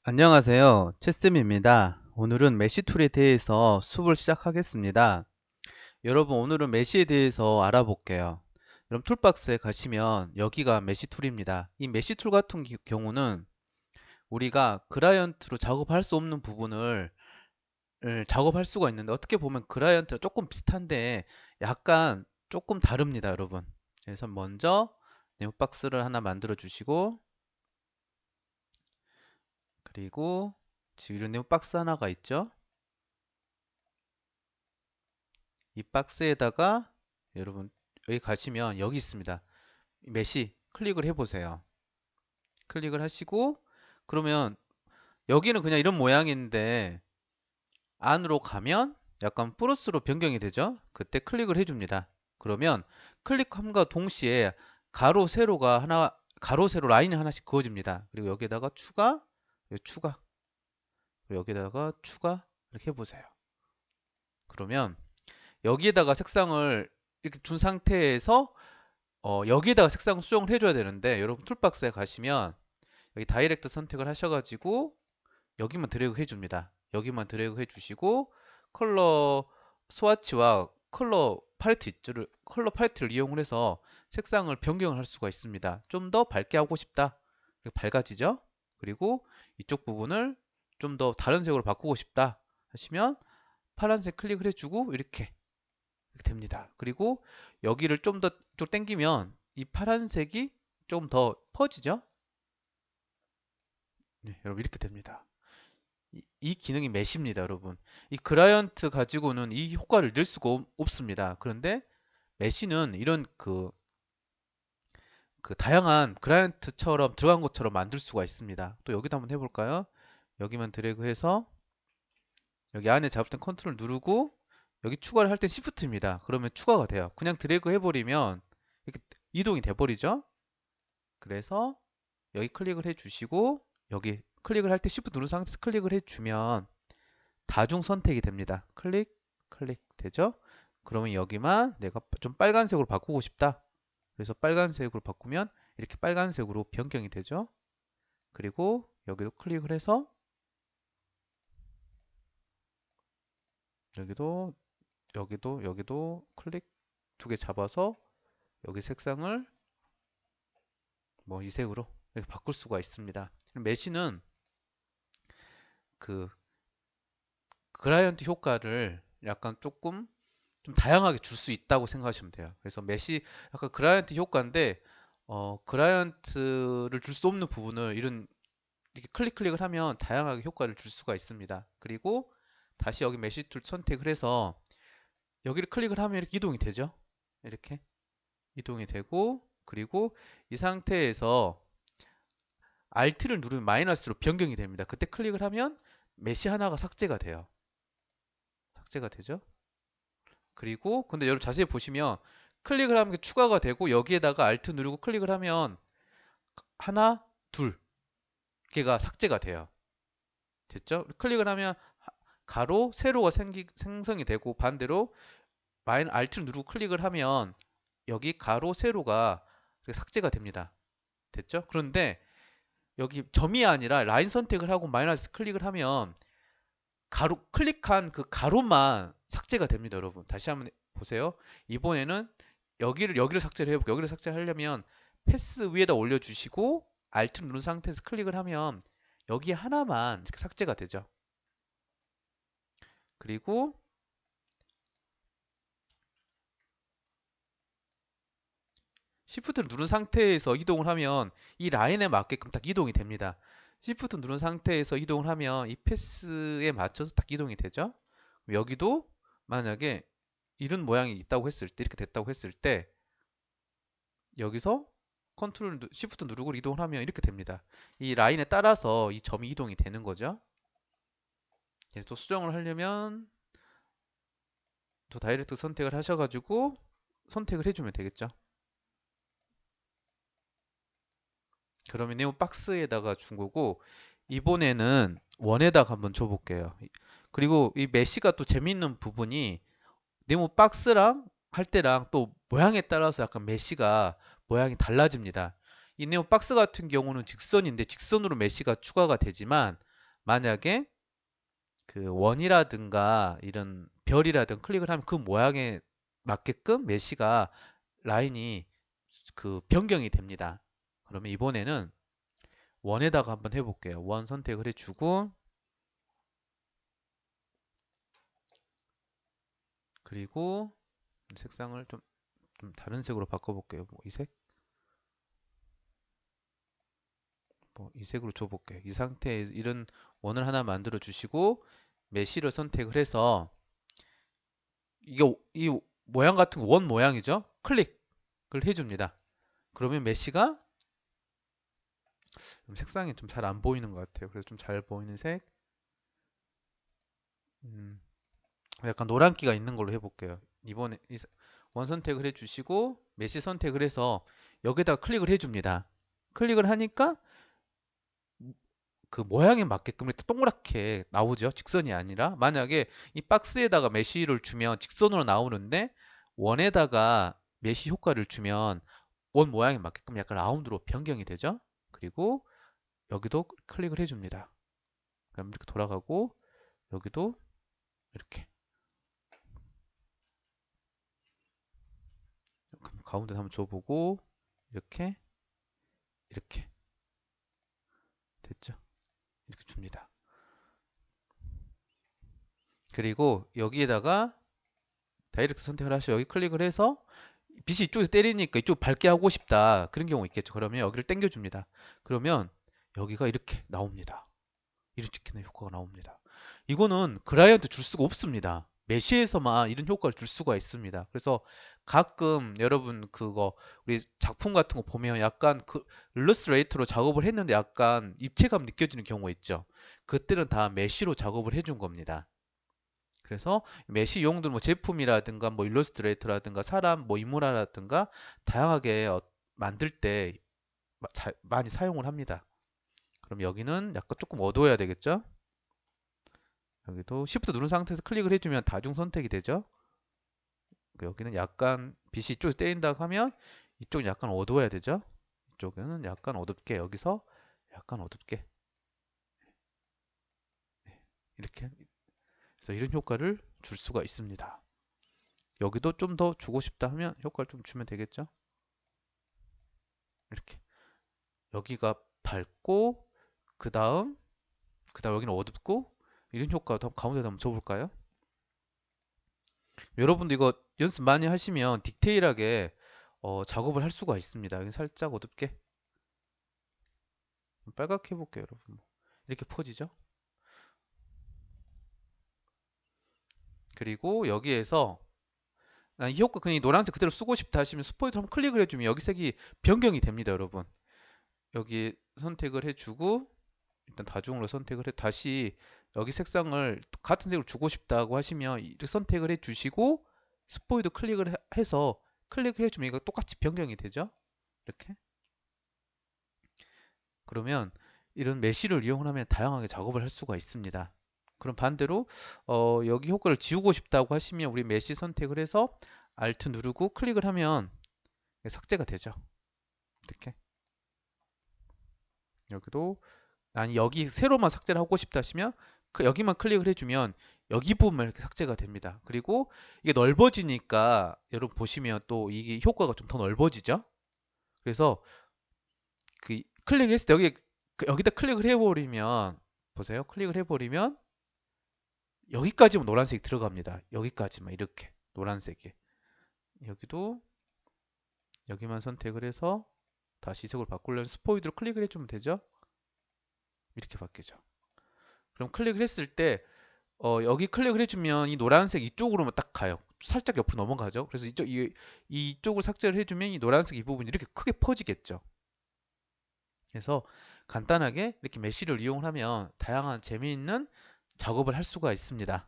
안녕하세요. 채쌤입니다. 오늘은 메시 툴에 대해서 수업을 시작하겠습니다. 여러분, 오늘은 메시에 대해서 알아볼게요. 여러분, 툴박스에 가시면 여기가 메시 툴입니다. 이 메시 툴 같은 경우는 우리가 클라이언트로 작업할 수 없는 부분을 작업할 수가 있는데, 어떻게 보면 클라이언트랑 조금 비슷한데 약간 조금 다릅니다, 여러분. 그래서 먼저 네모박스를 하나 만들어 주시고, 그리고 지금 이런 네모박스 하나가 있죠. 이 박스에다가 여러분 여기 가시면 여기 있습니다. 메시 클릭을 해보세요. 클릭을 하시고 그러면 여기는 그냥 이런 모양인데 안으로 가면 약간 플러스로 변경이 되죠. 그때 클릭을 해줍니다. 그러면 클릭함과 동시에 가로 세로가 하나, 가로 세로 라인이 하나씩 그어집니다. 그리고 여기다가 추가, 여기 추가, 그리고 여기다가 추가 이렇게 해보세요. 그러면 여기에다가 색상을 이렇게 준 상태에서 여기에다가 색상 수정을 해줘야 되는데 여러분 툴박스에 가시면 여기 다이렉트 선택을 하셔가지고 여기만 드래그 해줍니다. 여기만 드래그 해주시고 컬러 스와치와 컬러 팔레트를 이용을 해서 색상을 변경을 할 수가 있습니다. 좀 더 밝게 하고 싶다. 밝아지죠? 그리고 이쪽 부분을 좀 더 다른 색으로 바꾸고 싶다 하시면 파란색 클릭을 해주고 이렇게 됩니다. 그리고 여기를 좀 더 쭉 당기면 이 파란색이 좀 더 퍼지죠? 네, 여러분 이렇게 됩니다. 이 기능이 메시입니다, 여러분. 이 클라이언트 가지고는 이 효과를 낼 수가 없습니다. 그런데 메시는 이런 그 다양한 클라이언트처럼 들어간 것처럼 만들 수가 있습니다. 또 여기도 한번 해볼까요? 여기만 드래그해서 여기 안에 잡을 땐 컨트롤 누르고 여기 추가를 할 땐 시프트입니다. 그러면 추가가 돼요. 그냥 드래그 해버리면 이렇게 이동이 돼버리죠? 그래서 여기 클릭을 해주시고 여기 클릭을 할 때 Shift 누른 상태에서 클릭을 해주면 다중 선택이 됩니다. 클릭, 클릭 되죠? 그러면 여기만 내가 좀 빨간색으로 바꾸고 싶다. 그래서 빨간색으로 바꾸면 이렇게 빨간색으로 변경이 되죠? 그리고 여기도 클릭을 해서 여기도 여기도 클릭 두 개 잡아서 여기 색상을 뭐 이 색으로 이렇게 바꿀 수가 있습니다. 메시는 그 클라이언트 효과를 약간 조금 좀 다양하게 줄 수 있다고 생각하시면 돼요. 그래서 메시 약간 클라이언트 효과인데 클라이언트를 줄 수 없는 부분을 이런 이렇게 클릭을 하면 다양하게 효과를 줄 수가 있습니다. 그리고 다시 여기 메시 툴 선택을 해서 여기를 클릭을 하면 이렇게 이동이 되죠. 이렇게 이동이 되고 그리고 이 상태에서 Alt를 누르면 마이너스로 변경이 됩니다. 그때 클릭을 하면 메시 하나가 삭제가 돼요. 삭제가 되죠. 그리고 근데 여러분 자세히 보시면 클릭을 하면 추가가 되고 여기에다가 Alt 누르고 클릭을 하면 하나, 둘 개가 삭제가 돼요. 됐죠? 클릭을 하면 가로, 세로가 생성이 되고 반대로 Alt를 누르고 클릭을 하면 여기 가로, 세로가 삭제가 됩니다. 됐죠? 그런데 여기 점이 아니라 라인 선택을 하고 마이너스 클릭을 하면 가로 클릭한 그 가로만 삭제가 됩니다, 여러분. 다시 한번 보세요. 이번에는 여기를 삭제를 해볼게요. 여기를 삭제하려면 패스 위에다 올려주시고 Alt 누른 상태에서 클릭을 하면 여기 하나만 이렇게 삭제가 되죠. 그리고 Shift를 누른 상태에서 이동을 하면 이 라인에 맞게끔 딱 이동이 됩니다. Shift 누른 상태에서 이동을 하면 이 패스에 맞춰서 딱 이동이 되죠. 여기도 만약에 이런 모양이 있다고 했을 때 이렇게 됐다고 했을 때 여기서 컨트롤 시프트 누르고 이동을 하면 이렇게 됩니다. 이 라인에 따라서 이 점이 이동이 되는 거죠. 그래서 또 수정을 하려면 또 다이렉트 선택을 하셔가지고 선택을 해주면 되겠죠. 그러면 네모 박스에다가 준 거고 이번에는 원에다가 한번 줘볼게요. 그리고 이 메시가 또 재밌는 부분이 네모 박스랑 할 때랑 또 모양에 따라서 약간 메시가 모양이 달라집니다. 이 네모 박스 같은 경우는 직선인데 직선으로 메시가 추가가 되지만 만약에 그 원이라든가 이런 별이라든 클릭을 하면 그 모양에 맞게끔 메시가 라인이 그 변경이 됩니다. 그러면 이번에는 원에다가 한번 해볼게요. 원 선택을 해주고 그리고 색상을 좀 다른 색으로 바꿔볼게요. 뭐 이 색? 뭐 이 색으로 줘볼게요. 이 상태에 이런 원을 하나 만들어 주시고 메시를 선택을 해서 이게 이 모양 같은 거 원 모양이죠? 클릭을 해줍니다. 그러면 메시가 색상이 좀 잘 안 보이는 것 같아요. 그래서 좀 잘 보이는 색, 음, 약간 노란기가 있는 걸로 해볼게요. 이번에 원 선택을 해주시고 메시 선택을 해서 여기다가 클릭을 해줍니다. 클릭을 하니까 그 모양에 맞게끔 이렇게 동그랗게 나오죠. 직선이 아니라 만약에 이 박스에다가 메쉬를 주면 직선으로 나오는데 원에다가 메쉬 효과를 주면 원 모양에 맞게끔 약간 라운드로 변경이 되죠. 그리고 여기도 클릭을 해줍니다. 그럼 이렇게 돌아가고 여기도 이렇게 가운데 한번 줘보고 이렇게 이렇게 됐죠. 이렇게 줍니다. 그리고 여기에다가 다이렉트 선택을 하시고 여기 클릭을 해서 빛이 이쪽에서 때리니까 이쪽 밝게 하고 싶다. 그런 경우 있겠죠. 그러면 여기를 당겨줍니다. 그러면 여기가 이렇게 나옵니다. 이런 찍히는 효과가 나옵니다. 이거는 그라이언트 줄 수가 없습니다. 메시에서만 이런 효과를 줄 수가 있습니다. 그래서 가끔 여러분 그거 우리 작품 같은 거 보면 약간 그 일러스트레이터로 작업을 했는데 약간 입체감 느껴지는 경우가 있죠. 그때는 다 메시로 작업을 해준 겁니다. 그래서 메시 용도는 뭐 제품이라든가 뭐 일러스트레이터라든가 사람 뭐 인물화라든가 다양하게 만들 때 많이 사용을 합니다. 그럼 여기는 약간 조금 어두워야 되겠죠? 여기도 Shift 누른 상태에서 클릭을 해주면 다중 선택이 되죠? 여기는 약간 빛이 이쪽에서 때린다고 하면 이쪽은 약간 어두워야 되죠? 이쪽은 약간 어둡게 여기서 약간 어둡게 이렇게 그래서 이런 효과를 줄 수가 있습니다. 여기도 좀 더 주고 싶다 하면 효과를 좀 주면 되겠죠? 이렇게 여기가 밝고 그 다음 여기는 어둡고 이런 효과도 가운데다 한번 줘볼까요? 여러분도 이거 연습 많이 하시면 디테일하게 작업을 할 수가 있습니다. 여기 살짝 어둡게 빨갛게 해볼게요, 여러분. 이렇게 퍼지죠? 그리고 여기에서 이 효과 그냥 노란색 그대로 쓰고 싶다 하시면 스포이트 한번 클릭을 해주면 여기 색이 변경이 됩니다, 여러분. 여기 선택을 해주고 일단 다중으로 선택을 해 다시 여기 색상을 같은 색을 주고 싶다고 하시면 이렇게 선택을 해 주시고 스포이드 클릭을 해서 클릭을 해주면 이거 똑같이 변경이 되죠. 이렇게 그러면 이런 메쉬를 이용하면 다양하게 작업을 할 수가 있습니다. 그럼 반대로 여기 효과를 지우고 싶다고 하시면 우리 메쉬 선택을 해서 Alt 누르고 클릭을 하면 삭제가 되죠. 이렇게 여기도 아니 여기 세로만 삭제를 하고 싶다 하시면 여기만 클릭을 해주면 여기 부분만 이렇게 삭제가 됩니다. 그리고 이게 넓어지니까 여러분 보시면 또 이게 효과가 좀 더 넓어지죠. 그래서 그 클릭했을 때 여기다 클릭을 해버리면 보세요. 클릭을 해버리면 여기까지만 노란색이 들어갑니다. 여기까지만 이렇게 노란색이 여기도 여기만 선택을 해서 다시 색으로 바꾸려면 스포이드로 클릭을 해주면 되죠. 이렇게 바뀌죠. 그럼 클릭을 했을 때 여기 클릭을 해주면 이 노란색 이쪽으로만 딱 가요. 살짝 옆으로 넘어가죠. 그래서 이쪽을 삭제를 해주면 이 노란색 이 부분이 이렇게 크게 퍼지겠죠. 그래서 간단하게 이렇게 메쉬를 이용하면 다양한 재미있는 작업을 할 수가 있습니다.